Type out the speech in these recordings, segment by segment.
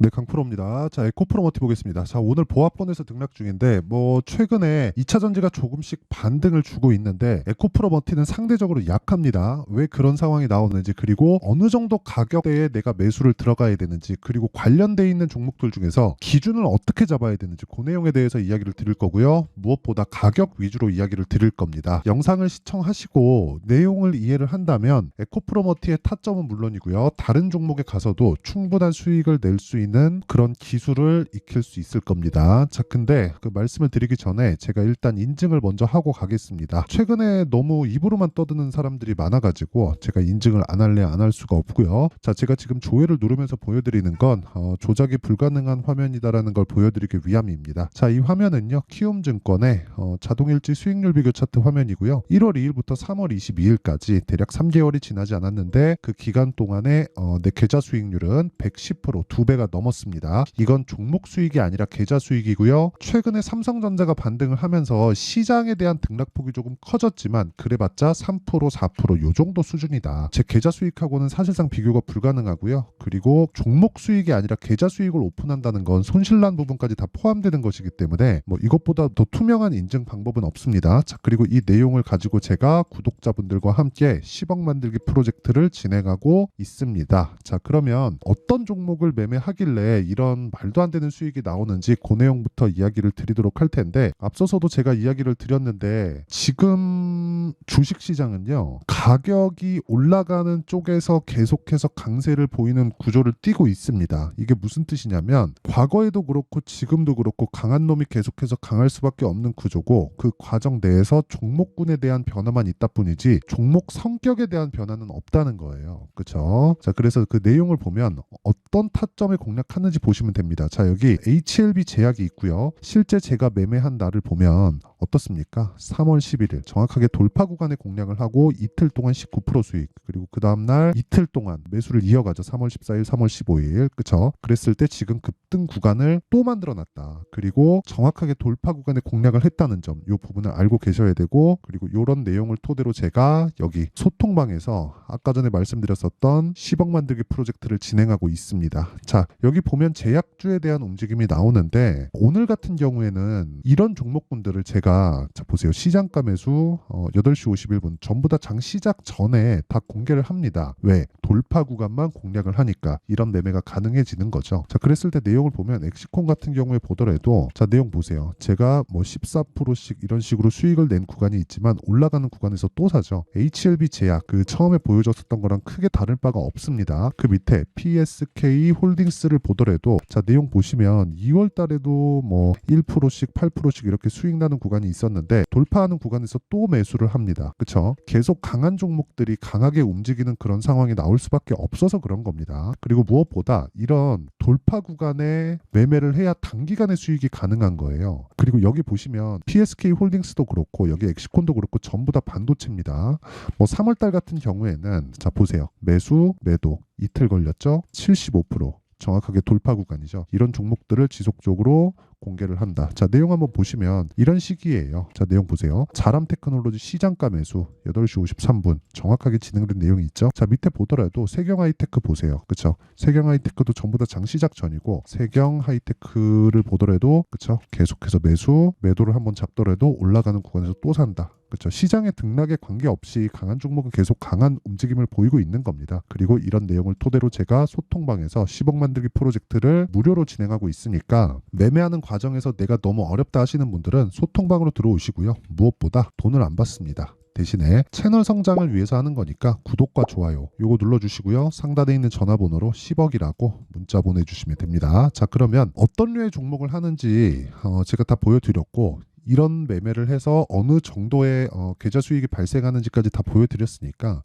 네, 강프로입니다. 자, 에코프로머티 보겠습니다. 자, 오늘 보합권에서 등락 중인데 최근에 2차 전지가 조금씩 반등을 주고 있는데 에코프로머티는 상대적으로 약합니다. 왜 그런 상황이 나오는지, 그리고 어느 정도 가격대에 내가 매수를 들어가야 되는지, 그리고 관련돼 있는 종목들 중에서 기준을 어떻게 잡아야 되는지, 그 내용에 대해서 이야기를 드릴 거고요. 무엇보다 가격 위주로 이야기를 드릴 겁니다. 영상을 시청하시고 내용을 이해를 한다면 에코프로머티의 타점은 물론이고요. 다른 종목에 가서도 충분한 수익을 낼 수 있는 그런 기술을 익힐 수 있을 겁니다. 자, 근데 그 말씀을 드리기 전에 제가 일단 인증을 먼저 하고 가겠습니다. 최근에 너무 입으로만 떠드는 사람들이 많아가지고 제가 인증을 안 할래 안 할 수가 없고요. 자, 제가 지금 조회를 누르면서 보여드리는 건 조작이 불가능한 화면이다라는 걸 보여드리기 위함입니다. 자, 이 화면은요, 키움증권의 자동일지 수익률 비교 차트 화면이고요. 1월 2일부터 3월 22일까지 대략 3개월이 지나지 않았는데 그 기간 동안에 내 계좌 수익률은 110%, 2배가 넘었습니다. 이건 종목 수익이 아니라 계좌 수익이고요. 최근에 삼성전자가 반등을 하면서 시장에 대한 등락폭이 조금 커졌지만 그래봤자 3%, 4%요 정도 수준이다. 제 계좌 수익하고는 사실상 비교가 불가능하고요. 그리고 종목 수익이 아니라 계좌 수익을 오픈한다는 건 손실난 부분까지 다 포함되는 것이기 때문에 이것보다 더 투명한 인증 방법은 없습니다. 자, 그리고 이 내용을 가지고 제가 구독자분들과 함께 10억 만들기 프로젝트를 진행하고 있습니다. 자, 그러면 어떤 종목을 매매하길래 이런 말도 안 되는 수익이 나오는지 그 내용부터 이야기를 드리도록 할 텐데, 앞서서도 제가 이야기를 드렸는데 지금 주식시장은요, 가격이 올라가는 쪽에서 계속해서 강세를 보이는 구조를 띠고 있습니다. 이게 무슨 뜻이냐면 과거에도 그렇고 지금도 그렇고 강한 놈이 계속해서 강할 수밖에 없는 구조고, 그 과정 내에서 종목군에 대한 변화만 있다 뿐이지 종목 성격에 대한 변화는 없다는 거예요. 그렇죠? 자, 그래서 그 내용을 보면 어떤 타점에 공략하는지 보시면 됩니다. 자, 여기 HLB 제약이 있고요. 실제 제가 매매한 날을 보면 어떻습니까? 3월 11일 정확하게 돌파 구간에 공략을 하고 이틀 동안 19% 수익, 그리고 그 다음날 이틀 동안 매수를 이어가죠. 3월 14일, 3월 15일. 그쵸? 그랬을 때 지금 급등 구간을 또 만들어 놨다. 그리고 정확하게 돌파 구간에 공략을 했다는 점, 이 부분을 알고 계셔야 되고, 그리고 이런 내용을 토대로 제가 여기 소통방에서 아까 전에 말씀드렸었던 10억 만들기 프로젝트를 진행하고 있습니다. 자, 여기 보면 제약주에 대한 움직임이 나오는데, 오늘 같은 경우에는 이런 종목군들을 제가, 자 보세요, 시장가 매수 8시 51분 전부 다 장 시작 전에 다 공개를 합니다. 왜? 돌파 구간만 공략을 하니까 이런 매매가 가능해지는 거죠. 자, 그랬을 때 내용을 보면 엑시콘 같은 경우에 보더라도, 자, 내용 보세요. 제가 14%씩 이런 식으로 수익을 낸 구간이 있지만 올라가는 구간에서 또 사죠. HLB 제약, 그 처음에 보여줬었던 거랑 크게 다를 바가 없습니다. 그 밑에 PSK 홀딩스를 보더라도, 자, 내용 보시면 2월 달에도 1%씩 8%씩 이렇게 수익 나는 구간이 있었는데 돌파하는 구간에서 또 매수를 합니다. 그쵸? 계속 강한 종목들이 강하게 움직이는 그런 상황이 나올 수밖에 없어서 그런 겁니다. 그리고 무엇보다 이런 돌파 구간에 매매를 해야 단기간에 수익이 가능한 거예요. 그리고 여기 보시면 PSK 홀딩스도 그렇고 여기 엑시콘도 그렇고 전부 다 반도체입니다. 3월달 같은 경우에는, 자 보세요, 매수 매도 이틀 걸렸죠. 75%, 정확하게 돌파 구간이죠. 이런 종목들을 지속적으로 공개를 한다. 자, 내용 한번 보시면 이런 시기예요. 자, 내용 보세요. 자람 테크놀로지 시장가 매수 8시 53분 정확하게 진행된 내용이 있죠. 자, 밑에 보더라도 세경 하이테크 보세요. 그쵸? 세경 하이테크도 전부 다 장 시작 전이고, 세경 하이테크를 보더라도, 그쵸? 계속해서 매수 매도를 한번 잡더라도 올라가는 구간에서 또 산다. 그렇죠. 시장의 등락에 관계없이 강한 종목은 계속 강한 움직임을 보이고 있는 겁니다. 그리고 이런 내용을 토대로 제가 소통방에서 10억 만들기 프로젝트를 무료로 진행하고 있으니까, 매매하는 과정에서 내가 너무 어렵다 하시는 분들은 소통방으로 들어오시고요. 무엇보다 돈을 안 받습니다. 대신에 채널 성장을 위해서 하는 거니까 구독과 좋아요 요거 눌러주시고요. 상단에 있는 전화번호로 10억이라고 문자 보내주시면 됩니다. 자, 그러면 어떤 류의 종목을 하는지 제가 다 보여드렸고, 이런 매매를 해서 어느 정도의 계좌 수익이 발생하는지까지 다 보여드렸으니까,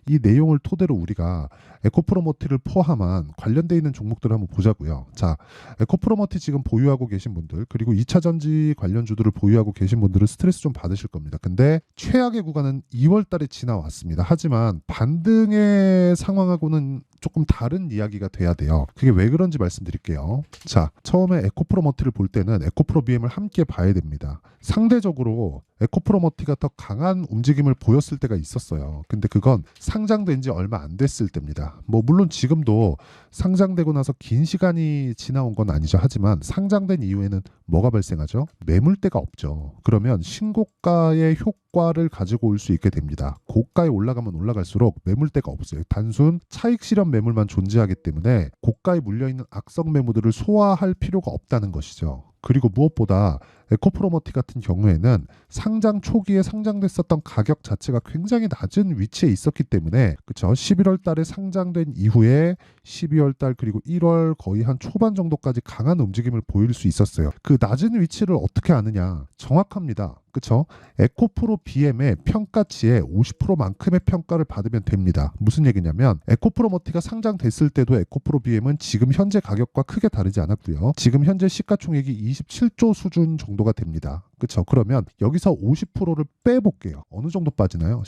이 내용을 토대로 우리가 에코프로머티를 포함한 관련되어 있는 종목들을 한번 보자고요. 자, 에코프로머티 지금 보유하고 계신 분들, 그리고 2차 전지 관련주들을 보유하고 계신 분들은 스트레스 좀 받으실 겁니다. 근데 최악의 구간은 2월 달에 지나왔습니다. 하지만 반등의 상황하고는 조금 다른 이야기가 돼야 돼요. 그게 왜 그런지 말씀드릴게요. 자, 처음에 에코프로머티를 볼 때는 에코프로 BM을 함께 봐야 됩니다. 상대적으로 에코프로머티가 더 강한 움직임을 보였을 때가 있었어요. 근데 그건 상장된 지 얼마 안 됐을 때입니다. 뭐 물론 지금도 상장되고 나서 긴 시간이 지나온 건 아니죠. 하지만 상장된 이후에는 뭐가 발생하죠? 매물대가 없죠. 그러면 신고가의 효과를 가지고 올 수 있게 됩니다. 고가에 올라가면 올라갈수록 매물대가 없어요. 단순 차익 실현 매물만 존재하기 때문에 고가에 물려있는 악성 매물들을 소화할 필요가 없다는 것이죠. 그리고 무엇보다 에코프로머티 같은 경우에는 상장 초기에 상장됐었던 가격 자체가 굉장히 낮은 위치에 있었기 때문에 그쵸? 11월 달에 상장된 이후에 12월 달 그리고 1월 거의 한 초반 정도까지 강한 움직임을 보일 수 있었어요. 그 낮은 위치를 어떻게 아느냐? 정확합니다. 그쵸? 에코프로 BM의 평가치의 50%만큼의 평가를 받으면 됩니다. 무슨 얘기냐면 에코프로머티가 상장됐을 때도 에코프로 BM은 지금 현재 가격과 크게 다르지 않았고요. 지금 현재 시가총액이 27조 수준 정도가 됩니다. 그쵸? 그러면 여기서 50%를 빼볼게요. 어느 정도 빠지나요?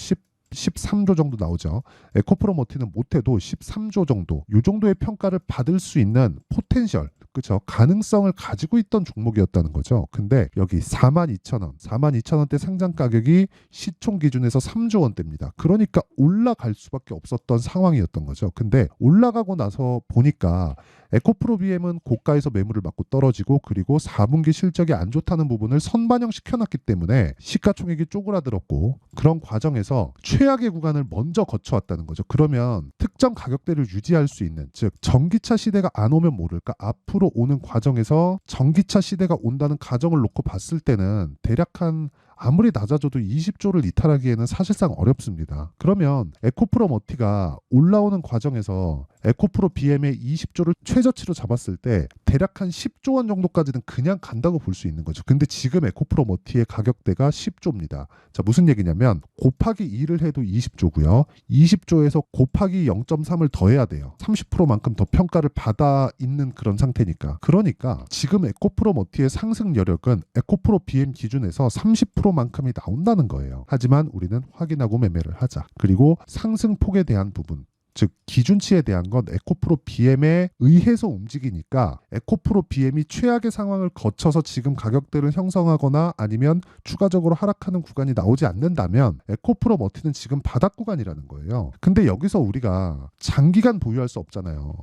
13조 정도 나오죠. 에코프로머티는 못해도 13조 정도, 이 정도의 평가를 받을 수 있는 포텐셜, 그렇죠? 가능성을 가지고 있던 종목이었다는 거죠. 근데 여기 42,000원, 42,000원대 상장 가격이 시총 기준에서 3조 원대입니다. 그러니까 올라갈 수밖에 없었던 상황이었던 거죠. 근데 올라가고 나서 보니까 에코프로 BM은 고가에서 매물을 맞고 떨어지고 그리고 4분기 실적이 안 좋다는 부분을 선반영 시켜놨기 때문에 시가총액이 쪼그라들었고 그런 과정에서 최악의 구간을 먼저 거쳐왔다는 거죠. 그러면 특정 가격대를 유지할 수 있는, 즉 전기차 시대가 안 오면 모를까 앞으로 오는 과정에서 전기차 시대가 온다는 가정을 놓고 봤을 때는 대략 한 아무리 낮아져도 20조를 이탈하기에는 사실상 어렵습니다. 그러면 에코프로머티가 올라오는 과정에서 에코프로 BM의 20조를 최저치로 잡았을 때 대략 한 10조 원 정도까지는 그냥 간다고 볼 수 있는 거죠. 근데 지금 에코프로머티의 가격대가 10조입니다. 자, 무슨 얘기냐면 곱하기 2를 해도 20조고요. 20조에서 곱하기 0.3을 더해야 돼요. 30%만큼 더 평가를 받아 있는 그런 상태니까. 그러니까 지금 에코프로머티의 상승 여력은 에코프로 BM 기준에서 30%만큼이 나온다는 거예요. 하지만 우리는 확인하고 매매를 하자. 그리고 상승폭에 대한 부분, 즉 기준치에 대한 건 에코프로 BM에 의해서 움직이니까 에코프로 BM이 최악의 상황을 거쳐서 지금 가격대를 형성하거나 아니면 추가적으로 하락하는 구간이 나오지 않는다면 에코프로머티는 지금 바닥 구간이라는 거예요. 근데 여기서 우리가 장기간 보유할 수 없잖아요.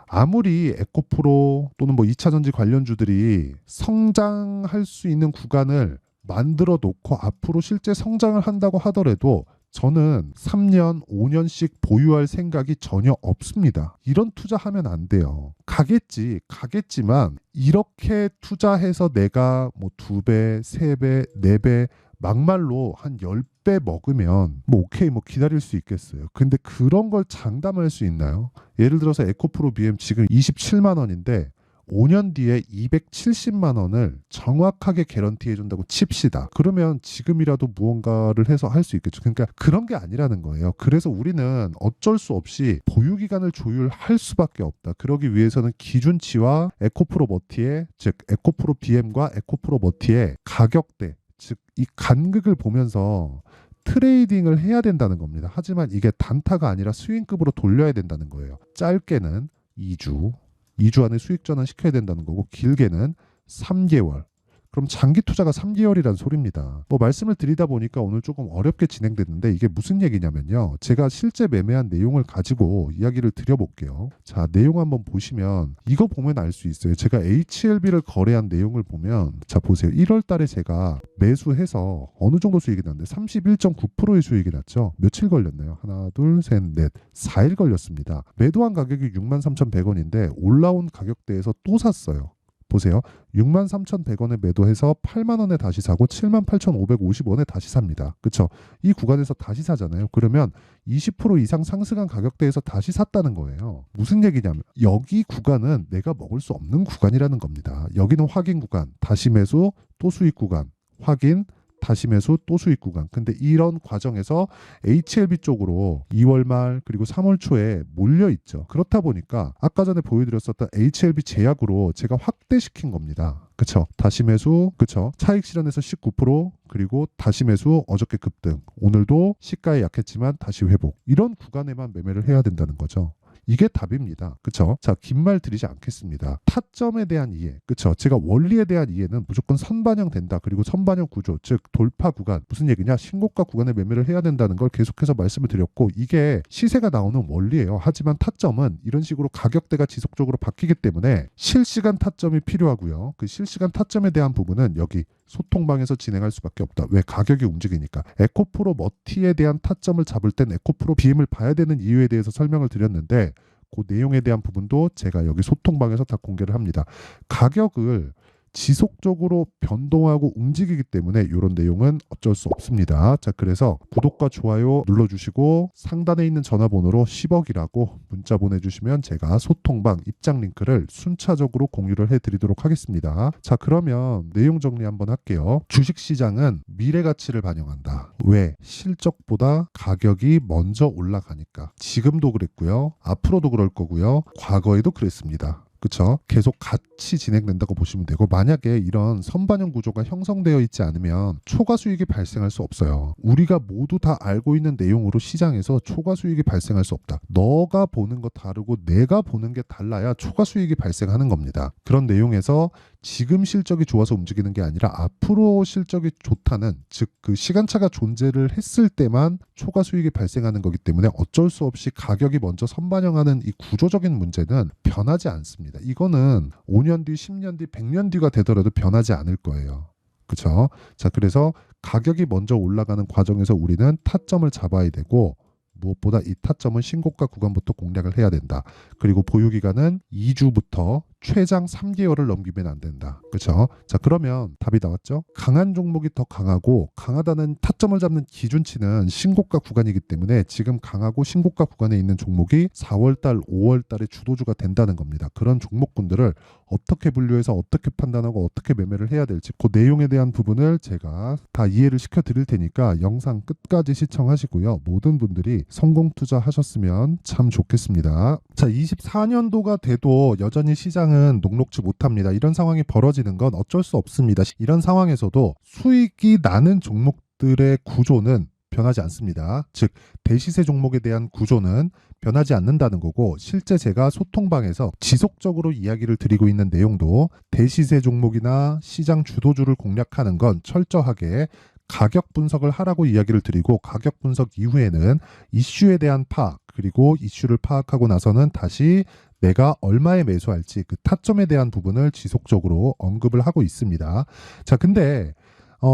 아무리 에코프로 또는 뭐 2차전지 관련주들이 성장할 수 있는 구간을 만들어 놓고 앞으로 실제 성장을 한다고 하더라도 저는 3년, 5년씩 보유할 생각이 전혀 없습니다. 이런 투자하면 안 돼요. 가겠지만 이렇게 투자해서 내가 뭐 2배, 3배, 4배 막말로 한 10배 먹으면 뭐 오케이 뭐 기다릴 수 있겠어요. 근데 그런 걸 장담할 수 있나요? 예를 들어서 에코프로 BM 지금 27만 원인데 5년 뒤에 270만 원을 정확하게 개런티 해준다고 칩시다. 그러면 지금이라도 무언가를 해서 할 수 있겠죠. 그러니까 그런 게 아니라는 거예요. 그래서 우리는 어쩔 수 없이 보유기간을 조율할 수밖에 없다. 그러기 위해서는 기준치와 에코프로머티의, 즉 에코프로 BM과 에코프로머티의 가격대, 즉 이 간극을 보면서 트레이딩을 해야 된다는 겁니다. 하지만 이게 단타가 아니라 스윙급으로 돌려야 된다는 거예요. 짧게는 2주 안에 수익 전환 시켜야 된다는 거고 길게는 3개월. 그럼 장기 투자가 3개월이란 소리입니다. 뭐 말씀을 드리다 보니까 오늘 조금 어렵게 진행됐는데 이게 무슨 얘기냐면요. 제가 실제 매매한 내용을 가지고 이야기를 드려볼게요. 자, 내용 한번 보시면 이거 보면 알 수 있어요. 제가 HLB를 거래한 내용을 보면 자 보세요. 1월 달에 제가 매수해서 어느 정도 수익이 났는데 31.9%의 수익이 났죠. 며칠 걸렸나요? 하나, 둘, 셋, 넷, 4일 걸렸습니다. 매도한 가격이 63,100원인데 올라온 가격대에서 또 샀어요. 보세요. 63,100원에 매도해서 8만원에 다시 사고 78,550원에 다시 삽니다. 그쵸? 이 구간에서 다시 사잖아요. 그러면 20% 이상 상승한 가격대에서 다시 샀다는 거예요. 무슨 얘기냐면 여기 구간은 내가 먹을 수 없는 구간이라는 겁니다. 여기는 확인 구간, 다시 매수, 또 수익 구간, 확인, 다시 매수 또 수익 구간. 근데 이런 과정에서 HLB 쪽으로 2월 말 그리고 3월 초에 몰려 있죠. 그렇다 보니까 아까 전에 보여드렸었던 HLB 제약으로 제가 확대시킨 겁니다. 그쵸? 다시 매수, 그쵸? 차익 실현에서 19% 그리고 다시 매수 어저께 급등. 오늘도 시가에 약했지만 다시 회복. 이런 구간에만 매매를 해야 된다는 거죠. 이게 답입니다. 그쵸? 자, 긴 말 드리지 않겠습니다. 타점에 대한 이해, 그쵸? 제가 원리에 대한 이해는 무조건 선반영된다. 그리고 선반영 구조, 즉 돌파 구간, 무슨 얘기냐? 신고가 구간에 매매를 해야 된다는 걸 계속해서 말씀을 드렸고, 이게 시세가 나오는 원리예요. 하지만 타점은 이런 식으로 가격대가 지속적으로 바뀌기 때문에 실시간 타점이 필요하고요. 그 실시간 타점에 대한 부분은 여기 소통방에서 진행할 수밖에 없다. 왜? 가격이 움직이니까. 에코프로 머티에 대한 타점을 잡을 땐 에코프로 BM을 봐야 되는 이유에 대해서 설명을 드렸는데, 그 내용에 대한 부분도 제가 여기 소통방에서 다 공개를 합니다. 가격을 지속적으로 변동하고 움직이기 때문에 이런 내용은 어쩔 수 없습니다. 자, 그래서 구독과 좋아요 눌러주시고 상단에 있는 전화번호로 10억이라고 문자 보내주시면 제가 소통방 입장 링크를 순차적으로 공유를 해드리도록 하겠습니다. 자, 그러면 내용 정리 한번 할게요. 주식시장은 미래 가치를 반영한다. 왜? 실적보다 가격이 먼저 올라가니까. 지금도 그랬고요. 앞으로도 그럴 거고요. 과거에도 그랬습니다. 그렇죠? 계속 같이 진행된다고 보시면 되고, 만약에 이런 선반영 구조가 형성되어 있지 않으면 초과 수익이 발생할 수 없어요. 우리가 모두 다 알고 있는 내용으로 시장에서 초과 수익이 발생할 수 없다. 너가 보는 거 다르고 내가 보는 게 달라야 초과 수익이 발생하는 겁니다. 그런 내용에서 지금 실적이 좋아서 움직이는 게 아니라 앞으로 실적이 좋다는, 즉 그 시간차가 존재를 했을 때만 초과 수익이 발생하는 거기 때문에 어쩔 수 없이 가격이 먼저 선반영하는 이 구조적인 문제는 변하지 않습니다. 이거는 5년 뒤, 10년 뒤, 100년 뒤가 되더라도 변하지 않을 거예요. 그렇죠? 자, 그래서 가격이 먼저 올라가는 과정에서 우리는 타점을 잡아야 되고, 무엇보다 이 타점은 신고가 구간부터 공략을 해야 된다. 그리고 보유기간은 2주부터 최장 3개월을 넘기면 안 된다. 그렇죠? 자, 그러면 답이 나왔죠? 강한 종목이 더 강하고, 강하다는 타점을 잡는 기준치는 신고가 구간이기 때문에 지금 강하고 신고가 구간에 있는 종목이 4월달, 5월달에 주도주가 된다는 겁니다. 그런 종목군들을 어떻게 분류해서 어떻게 판단하고 어떻게 매매를 해야 될지, 그 내용에 대한 부분을 제가 다 이해를 시켜 드릴 테니까 영상 끝까지 시청하시고요. 모든 분들이 성공 투자하셨으면 참 좋겠습니다. 자, 24년도가 돼도 여전히 시장은 녹록지 못합니다. 이런 상황이 벌어지는 건 어쩔 수 없습니다. 이런 상황에서도 수익이 나는 종목들의 구조는 변하지 않습니다. 즉, 대시세 종목에 대한 구조는 변하지 않는다는 거고, 실제 제가 소통방에서 지속적으로 이야기를 드리고 있는 내용도 대시세 종목이나 시장 주도주를 공략하는 건 철저하게 가격 분석을 하라고 이야기를 드리고, 가격 분석 이후에는 이슈에 대한 파악, 그리고 이슈를 파악하고 나서는 다시 내가 얼마에 매수할지 그 타점에 대한 부분을 지속적으로 언급을 하고 있습니다. 자, 근데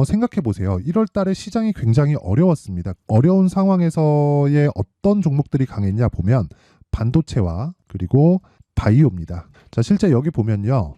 생각해 보세요. 1월 달에 시장이 굉장히 어려웠습니다. 어려운 상황에서의 어떤 종목들이 강했냐 보면 반도체와 그리고 바이오입니다. 자, 실제 여기 보면요.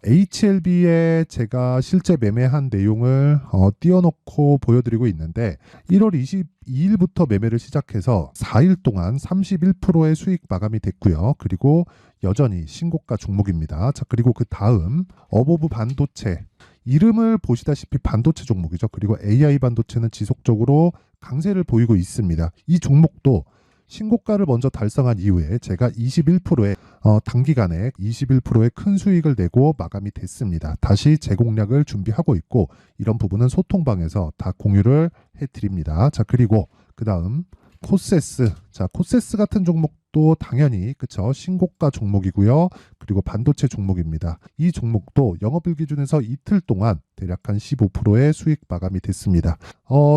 HLB에 제가 실제 매매한 내용을 띄워놓고 보여드리고 있는데, 1월 22일부터 매매를 시작해서 4일 동안 31%의 수익 마감이 됐고요. 그리고 여전히 신고가 종목입니다. 자, 그리고 그 다음 어보브 반도체, 이름을 보시다시피 반도체 종목이죠. 그리고 AI 반도체는 지속적으로 강세를 보이고 있습니다. 이 종목도 신고가를 먼저 달성한 이후에 제가 21%의 단기간에 21%의 큰 수익을 내고 마감이 됐습니다. 다시 재공략을 준비하고 있고, 이런 부분은 소통방에서 다 공유를 해드립니다. 자, 그리고 그 다음 코세스. 자, 코세스 같은 종목도 당연히 그쵸, 신고가 종목이고요. 그리고 반도체 종목입니다. 이 종목도 영업일 기준에서 이틀 동안 대략 한 15%의 수익 마감이 됐습니다.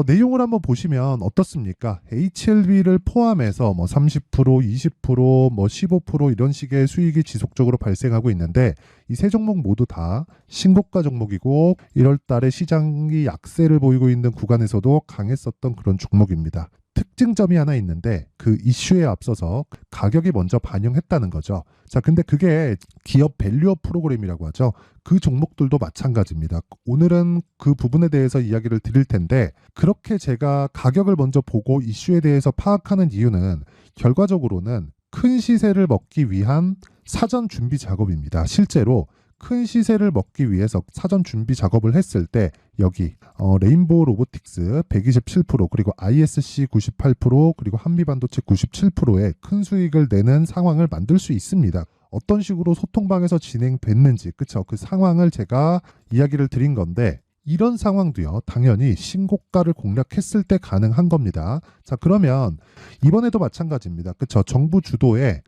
내용을 한번 보시면 어떻습니까? HLB를 포함해서 뭐 30%, 20%, 뭐 15% 이런 식의 수익이 지속적으로 발생하고 있는데, 이 세 종목 모두 다 신고가 종목이고 1월 달에 시장이 약세를 보이고 있는 구간에서도 강했었던 그런 종목입니다. 특징점이 하나 있는데, 그 이슈에 앞서서 가격이 먼저 반영했다는 거죠. 자, 근데 그게 기업 밸류업 프로그램이라고 하죠. 그 종목들도 마찬가지입니다. 오늘은 그 부분에 대해서 이야기를 드릴 텐데, 그렇게 제가 가격을 먼저 보고 이슈에 대해서 파악하는 이유는 결과적으로는 큰 시세를 먹기 위한 사전 준비 작업입니다. 실제로 큰 시세를 먹기 위해서 사전 준비 작업을 했을 때 여기 레인보우 로보틱스 127%, 그리고 ISC 98%, 그리고 한미반도체 97%의 큰 수익을 내는 상황을 만들 수 있습니다. 어떤 식으로 소통방에서 진행됐는지, 그쵸? 그 상황을 제가 이야기를 드린 건데, 이런 상황도요, 당연히 신고가를 공략했을 때 가능한 겁니다. 자, 그러면 이번에도 마찬가지입니다. 그쵸? 정부 주도의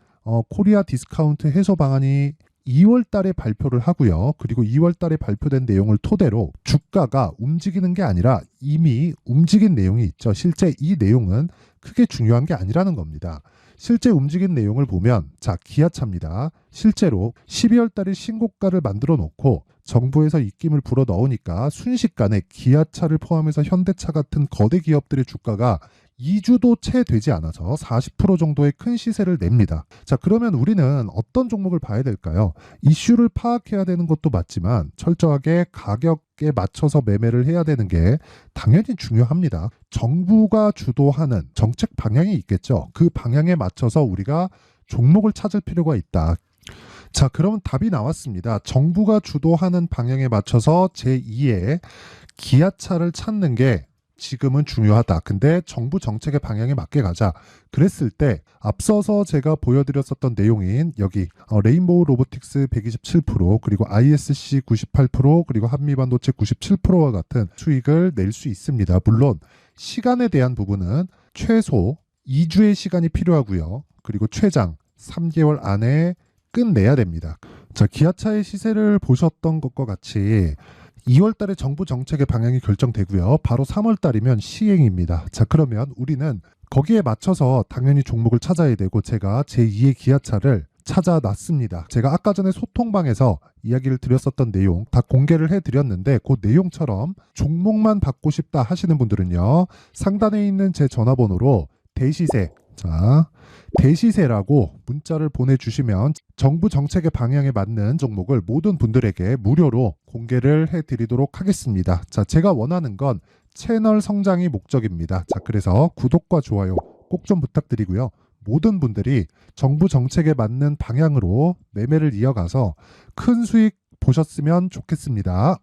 코리아 디스카운트 해소 방안이 2월 달에 발표를 하고요. 그리고 2월 달에 발표된 내용을 토대로 주가가 움직이는 게 아니라 이미 움직인 내용이 있죠. 실제 이 내용은 크게 중요한 게 아니라는 겁니다. 실제 움직인 내용을 보면 자, 기아차입니다. 실제로 12월 달에 신고가를 만들어 놓고 정부에서 입김을 불어 넣으니까 순식간에 기아차를 포함해서 현대차 같은 거대 기업들의 주가가 2주도 채 되지 않아서 40% 정도의 큰 시세를 냅니다. 자, 그러면 우리는 어떤 종목을 봐야 될까요? 이슈를 파악해야 되는 것도 맞지만 철저하게 가격에 맞춰서 매매를 해야 되는 게 당연히 중요합니다. 정부가 주도하는 정책 방향이 있겠죠. 그 방향에 맞춰서 우리가 종목을 찾을 필요가 있다. 자, 그러면 답이 나왔습니다. 정부가 주도하는 방향에 맞춰서 제2의 기아차를 찾는 게 지금은 중요하다. 근데 정부 정책의 방향에 맞게 가자. 그랬을 때 앞서서 제가 보여드렸었던 내용인 여기 레인보우 로보틱스 127% 그리고 ISC 98% 그리고 한미반도체 97%와 같은 수익을 낼 수 있습니다. 물론 시간에 대한 부분은 최소 2주의 시간이 필요하고요. 그리고 최장 3개월 안에 끝내야 됩니다. 자, 기아차의 시세를 보셨던 것과 같이 2월 달에 정부 정책의 방향이 결정되고요. 바로 3월 달이면 시행입니다. 자, 그러면 우리는 거기에 맞춰서 당연히 종목을 찾아야 되고 제가 제2의 기아차를 찾아놨습니다. 제가 아까 전에 소통방에서 이야기를 드렸었던 내용 다 공개를 해드렸는데 그 내용처럼 종목만 받고 싶다 하시는 분들은요. 상단에 있는 제 전화번호로 대시세, 자, 대시세라고 문자를 보내주시면 정부 정책의 방향에 맞는 종목을 모든 분들에게 무료로 공개를 해드리도록 하겠습니다. 자, 제가 원하는 건 채널 성장이 목적입니다. 자, 그래서 구독과 좋아요 꼭 좀 부탁드리고요. 모든 분들이 정부 정책에 맞는 방향으로 매매를 이어가서 큰 수익 보셨으면 좋겠습니다.